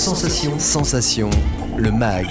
Sensation, le MAG.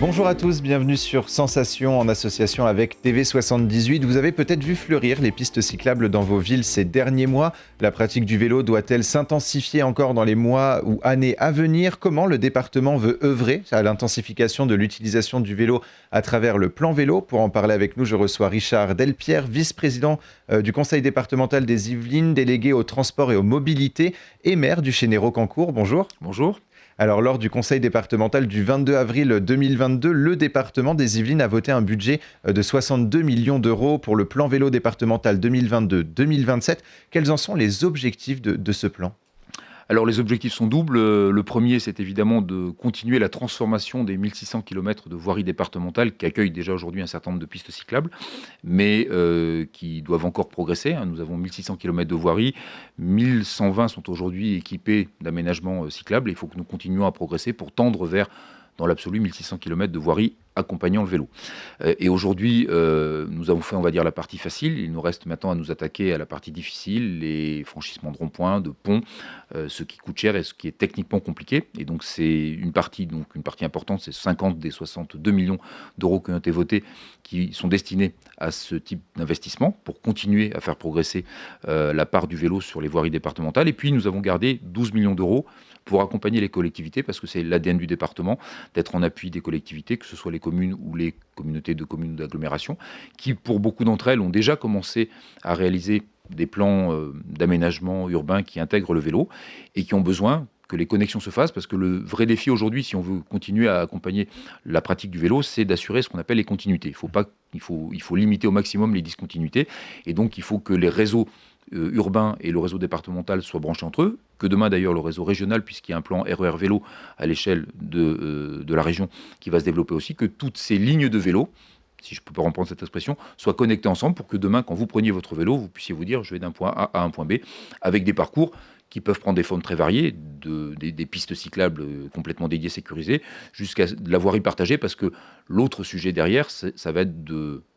Bonjour à tous, bienvenue sur Sensation en association avec TV78. Vous avez peut-être vu fleurir les pistes cyclables dans vos villes ces derniers mois. La pratique du vélo doit-elle s'intensifier encore dans les mois ou années à venir ? Comment le département veut œuvrer à l'intensification de l'utilisation du vélo à travers le plan vélo ? Pour en parler avec nous, je reçois Richard Delpierre, vice-président du conseil départemental des Yvelines, délégué au transport et aux mobilités et maire du Chénéraud-Cancourt. Bonjour. Bonjour. Alors, lors du conseil départemental du 22 avril 2022, le département des Yvelines a voté un budget de 62 millions d'euros pour le plan vélo départemental 2022-2027. Quels en sont les objectifs de ce plan ? Alors les objectifs sont doubles. Le premier, c'est évidemment de continuer la transformation des 1600 km de voiries départementales qui accueillent déjà aujourd'hui un certain nombre de pistes cyclables, mais qui doivent encore progresser. Nous avons 1600 km de voiries, 1120 sont aujourd'hui équipés d'aménagements cyclables. Il faut que nous continuions à progresser pour tendre vers, dans l'absolu, 1600 km de voiries accompagnant le vélo. Et aujourd'hui, nous avons fait, on va dire, la partie facile. Il nous reste maintenant à nous attaquer à la partie difficile, les franchissements de ronds-points, de ponts, ce qui coûte cher et ce qui est techniquement compliqué. Et donc, c'est une partie importante, c'est 50 des 62 millions d'euros qui ont été votés, qui sont destinés à ce type d'investissement pour continuer à faire progresser la part du vélo sur les voiries départementales. Et puis, nous avons gardé 12 millions d'euros pour accompagner les collectivités, parce que c'est l'ADN du département, d'être en appui des collectivités, que ce soit les communes ou les communautés de communes d'agglomération, qui, pour beaucoup d'entre elles, ont déjà commencé à réaliser des plans d'aménagement urbain qui intègrent le vélo et qui ont besoin que les connexions se fassent, parce que le vrai défi aujourd'hui, si on veut continuer à accompagner la pratique du vélo, c'est d'assurer ce qu'on appelle les continuités. Il faut limiter au maximum les discontinuités, et donc il faut que les réseaux urbain et le réseau départemental soient branchés entre eux, que demain d'ailleurs le réseau régional, puisqu'il y a un plan RER vélo à l'échelle de la région qui va se développer aussi, que toutes ces lignes de vélo, si je peux reprendre cette expression, soient connectées ensemble pour que demain, quand vous preniez votre vélo, vous puissiez vous dire je vais d'un point A à un point B, avec des parcours qui peuvent prendre des formes très variées, des pistes cyclables complètement dédiées, sécurisées, jusqu'à de la voirie partagée, parce que l'autre sujet derrière, ça va être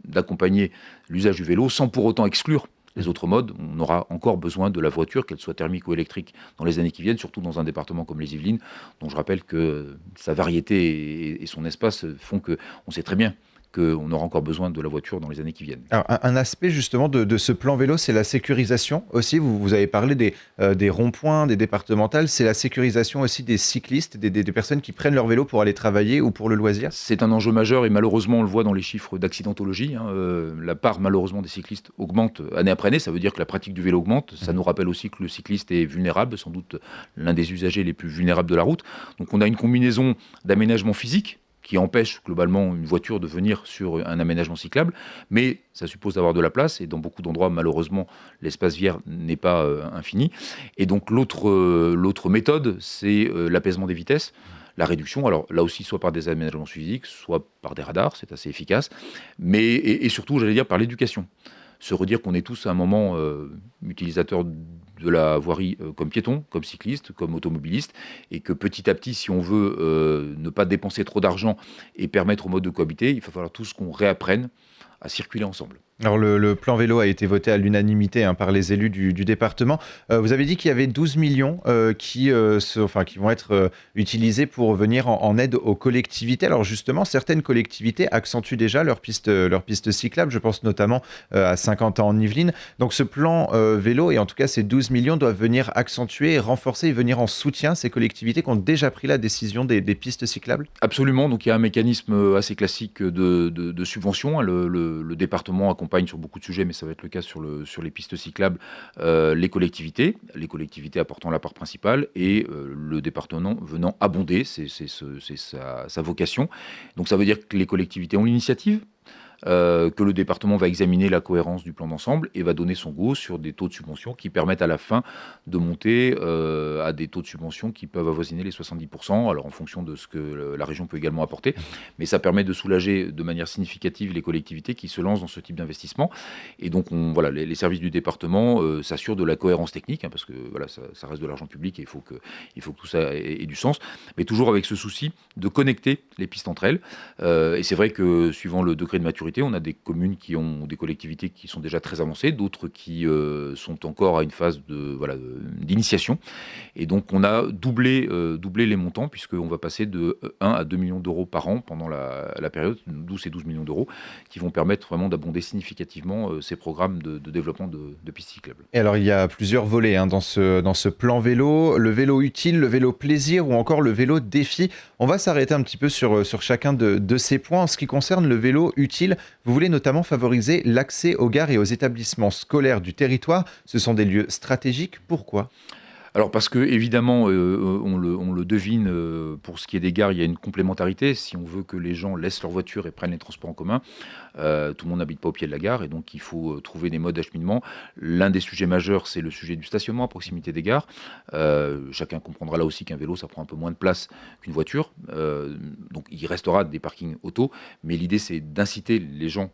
d'accompagner l'usage du vélo sans pour autant exclure les autres modes. On aura encore besoin de la voiture, qu'elle soit thermique ou électrique, dans les années qui viennent, surtout dans un département comme les Yvelines, dont je rappelle que sa variété et son espace font qu'on sait très bien qu'on aura encore besoin de la voiture dans les années qui viennent. Alors, un aspect justement de ce plan vélo, c'est la sécurisation aussi. Vous avez parlé des ronds-points, des départementales. C'est la sécurisation aussi des cyclistes, des personnes qui prennent leur vélo pour aller travailler ou pour le loisir. C'est un enjeu majeur et malheureusement, on le voit dans les chiffres d'accidentologie. La part malheureusement des cyclistes augmente année après année. Ça veut dire que la pratique du vélo augmente. Ça nous rappelle aussi que le cycliste est vulnérable, sans doute l'un des usagers les plus vulnérables de la route. Donc on a une combinaison d'aménagement physique qui empêche globalement une voiture de venir sur un aménagement cyclable, mais ça suppose d'avoir de la place, et dans beaucoup d'endroits, malheureusement, l'espace viaire n'est pas infini. Et donc l'autre méthode, c'est l'apaisement des vitesses, la réduction, alors là aussi, soit par des aménagements physiques, soit par des radars, c'est assez efficace, mais et surtout, j'allais dire, par l'éducation. Se redire qu'on est tous à un moment utilisateurs de la voirie comme piétons, comme cyclistes, comme automobilistes, et que petit à petit, si on veut ne pas dépenser trop d'argent et permettre au mode de cohabiter, il va falloir tous qu'on réapprenne à circuler ensemble. Alors le plan vélo a été voté à l'unanimité par les élus du département. Vous avez dit qu'il y avait 12 millions qui vont être utilisés pour venir en aide aux collectivités. Alors justement, certaines collectivités accentuent déjà leurs pistes cyclables. Je pense notamment à Saint-Quentin en Yvelines. Donc ce plan vélo, et en tout cas ces 12 millions, doivent venir accentuer, renforcer et venir en soutien ces collectivités qui ont déjà pris la décision des pistes cyclables. Absolument. Donc il y a un mécanisme assez classique de subvention. Le département accompagne sur beaucoup de sujets, mais ça va être le cas sur les pistes cyclables, les collectivités apportant la part principale et le département venant abonder, c'est sa vocation. Donc ça veut dire que les collectivités ont l'initiative, que le département va examiner la cohérence du plan d'ensemble et va donner son go sur des taux de subvention qui permettent à la fin de monter à des taux de subvention qui peuvent avoisiner les 70%, alors en fonction de ce que la région peut également apporter, mais ça permet de soulager de manière significative les collectivités qui se lancent dans ce type d'investissement. Et donc les services du département s'assurent de la cohérence technique, parce que ça reste de l'argent public et il faut que tout ça ait du sens, mais toujours avec ce souci de connecter les pistes entre elles. Et c'est vrai que suivant le degré de maturité maturité. On a des communes qui ont des collectivités qui sont déjà très avancées, d'autres qui sont encore à une phase d'initiation. Et donc, on a doublé les montants, puisqu'on va passer de 1 à 2 millions d'euros par an pendant la période, 12 et 12 millions d'euros, qui vont permettre vraiment d'abonder significativement ces programmes de développement de pistes cyclables. Et alors, il y a plusieurs volets dans ce plan vélo, le vélo utile, le vélo plaisir ou encore le vélo défi. On va s'arrêter un petit peu sur chacun de ces points. En ce qui concerne le vélo utile, vous voulez notamment favoriser l'accès aux gares et aux établissements scolaires du territoire. Ce sont des lieux stratégiques. Pourquoi ? Alors parce que évidemment, on le devine, pour ce qui est des gares, il y a une complémentarité. Si on veut que les gens laissent leur voiture et prennent les transports en commun, tout le monde n'habite pas au pied de la gare et donc il faut trouver des modes d'acheminement. L'un des sujets majeurs, c'est le sujet du stationnement à proximité des gares. Chacun comprendra là aussi qu'un vélo, ça prend un peu moins de place qu'une voiture. Donc il restera des parkings auto, mais l'idée, c'est d'inciter les gens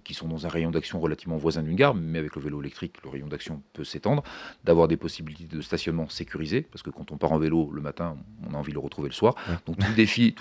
qui sont dans un rayon d'action relativement voisin d'une gare, mais avec le vélo électrique, le rayon d'action peut s'étendre, d'avoir des possibilités de stationnement sécurisé, parce que quand on part en vélo le matin, on a envie de le retrouver le soir. Ouais. Donc tout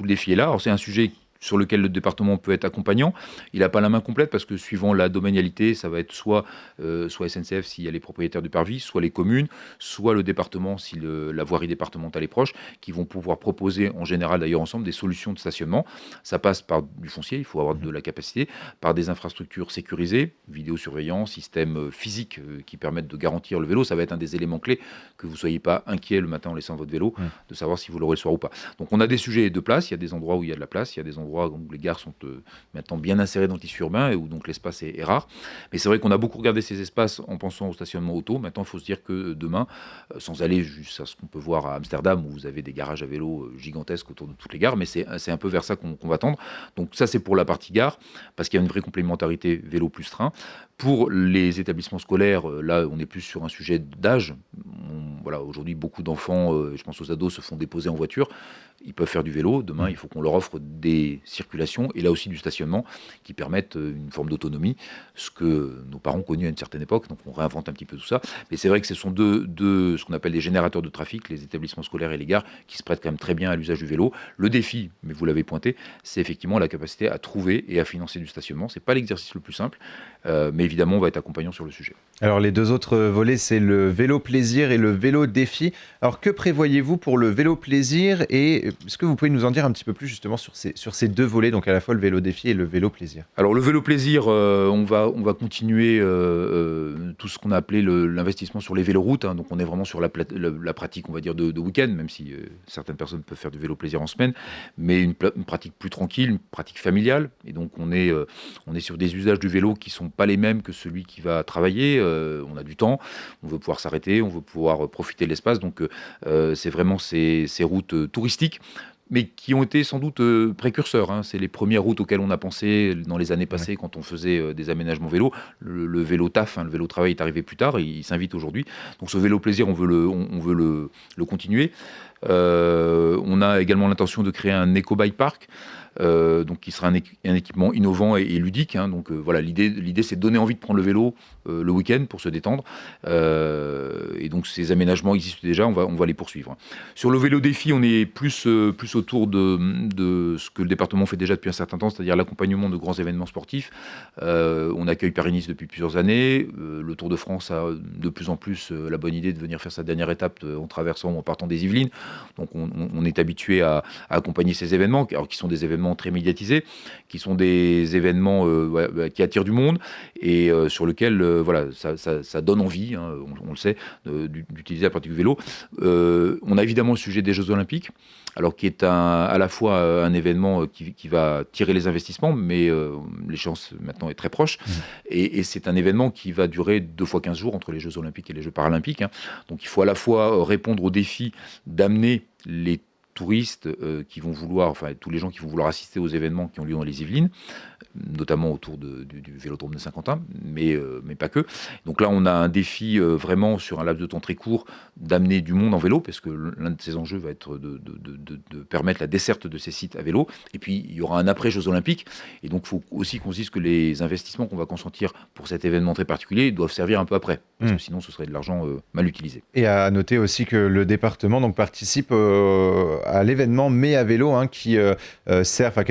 le défi est là. Alors c'est un sujet sur lequel le département peut être accompagnant. Il n'a pas la main complète parce que suivant la domanialité, ça va être soit SNCF s'il y a les propriétaires du parvis, soit les communes, soit le département si la voirie départementale est proche, qui vont pouvoir proposer en général d'ailleurs ensemble des solutions de stationnement. Ça passe par du foncier, il faut avoir de la capacité, par des infrastructures sécurisées, vidéosurveillance, systèmes physiques qui permettent de garantir le vélo. Ça va être un des éléments clés, que vous ne soyez pas inquiet le matin en laissant votre vélo, de savoir si vous l'aurez le soir ou pas. Donc on a des sujets de place, il y a des endroits où il y a de la place, il y a des endroits où les gares sont maintenant bien insérées dans le tissu urbain et où donc l'espace est rare. Mais c'est vrai qu'on a beaucoup regardé ces espaces en pensant au stationnement auto. Maintenant, il faut se dire que demain, sans aller jusqu'à ce qu'on peut voir à Amsterdam, où vous avez des garages à vélo gigantesques autour de toutes les gares, mais c'est un peu vers ça qu'on va tendre. Donc ça, c'est pour la partie gare, parce qu'il y a une vraie complémentarité vélo plus train. Pour les établissements scolaires, là, on est plus sur un sujet d'âge. Voilà, aujourd'hui, beaucoup d'enfants, je pense aux ados, se font déposer en voiture. Ils peuvent faire du vélo. Demain, il faut qu'on leur offre des circulations et là aussi du stationnement qui permettent une forme d'autonomie, ce que nos parents ont connu à une certaine époque. Donc, on réinvente un petit peu tout ça. Mais c'est vrai que ce sont deux ce qu'on appelle des générateurs de trafic, les établissements scolaires et les gares, qui se prêtent quand même très bien à l'usage du vélo. Le défi, mais vous l'avez pointé, c'est effectivement la capacité à trouver et à financer du stationnement. C'est pas l'exercice le plus simple, mais évidemment, on va être accompagnant sur le sujet. Alors, les deux autres volets, c'est le vélo plaisir et le vélo défi. Alors, que prévoyez-vous pour le vélo plaisir et est-ce que vous pouvez nous en dire un petit peu plus justement sur ces deux volets, donc à la fois le vélo défi et le vélo plaisir? Alors, le vélo plaisir, on va continuer tout ce qu'on a appelé l'investissement sur les véloroutes. Donc, on est vraiment sur la pratique, on va dire, de week-end, même si certaines personnes peuvent faire du vélo plaisir en semaine, mais une pratique plus tranquille, une pratique familiale. Et donc, on est sur des usages du vélo qui sont pas les mêmes que celui qui va travailler. On a du temps, on veut pouvoir s'arrêter, on veut pouvoir profiter de l'espace. Donc, c'est vraiment ces routes touristiques, mais qui ont été sans doute précurseurs. C'est les premières routes auxquelles on a pensé dans les années passées quand on faisait des aménagements vélo. Le vélo taf, le vélo travail est arrivé plus tard, il s'invite aujourd'hui. Donc ce vélo plaisir, on veut le continuer. On a également l'intention de créer un éco-bike park. Donc qui sera un équipement innovant et ludique. Donc voilà, l'idée c'est de donner envie de prendre le vélo le week-end pour se détendre. Et donc ces aménagements existent déjà, on va les poursuivre. Sur le vélo défi, on est plus autour de ce que le département fait déjà depuis un certain temps, c'est-à-dire l'accompagnement de grands événements sportifs. On accueille Paris-Nice depuis plusieurs années. Le Tour de France a de plus en plus la bonne idée de venir faire sa dernière étape en traversant ou en partant des Yvelines. Donc on est habitué à accompagner ces événements, alors qui sont des événements très médiatisés, qui sont des événements qui attirent du monde et sur lesquels ça donne envie, on le sait, d'utiliser la pratique du vélo. On a évidemment le sujet des Jeux Olympiques, alors qui est à la fois un événement qui va tirer les investissements, mais l'échéance maintenant est très proche, et c'est un événement qui va durer 2 fois 15 jours entre les Jeux Olympiques et les Jeux Paralympiques. Donc il faut à la fois répondre au défi d'amener les touristes qui vont vouloir, enfin tous les gens qui vont vouloir assister aux événements qui ont lieu dans les Yvelines, notamment autour du Vélodrome de Saint-Quentin, mais pas que. Donc là, on a un défi vraiment sur un laps de temps très court d'amener du monde en vélo, parce que l'un de ces enjeux va être de permettre la desserte de ces sites à vélo. Et puis, il y aura un après-Jeux Olympiques. Et donc, il faut aussi qu'on se dise que les investissements qu'on va consentir pour cet événement très particulier doivent servir un peu après, parce que sinon, ce serait de l'argent mal utilisé. Et à noter aussi que le département donc, participe à l'événement Mai à vélo qui a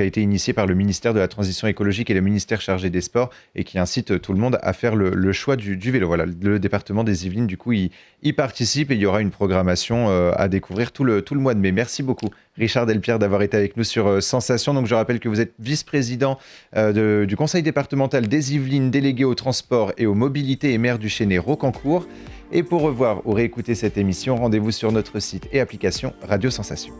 été initié par le ministère de la Transition écologique et le ministère chargé des Sports et qui incite tout le monde à faire le choix du vélo. Voilà, le département des Yvelines, du coup, y participe et il y aura une programmation à découvrir tout le mois de mai. Merci beaucoup, Richard Delpierre, d'avoir été avec nous sur Sensation. Donc, je rappelle que vous êtes vice-président du conseil départemental des Yvelines, délégué au transport et aux mobilités et maire du Chesnay-Rocancourt. Et pour revoir ou réécouter cette émission, rendez-vous sur notre site et application Radio Sensation.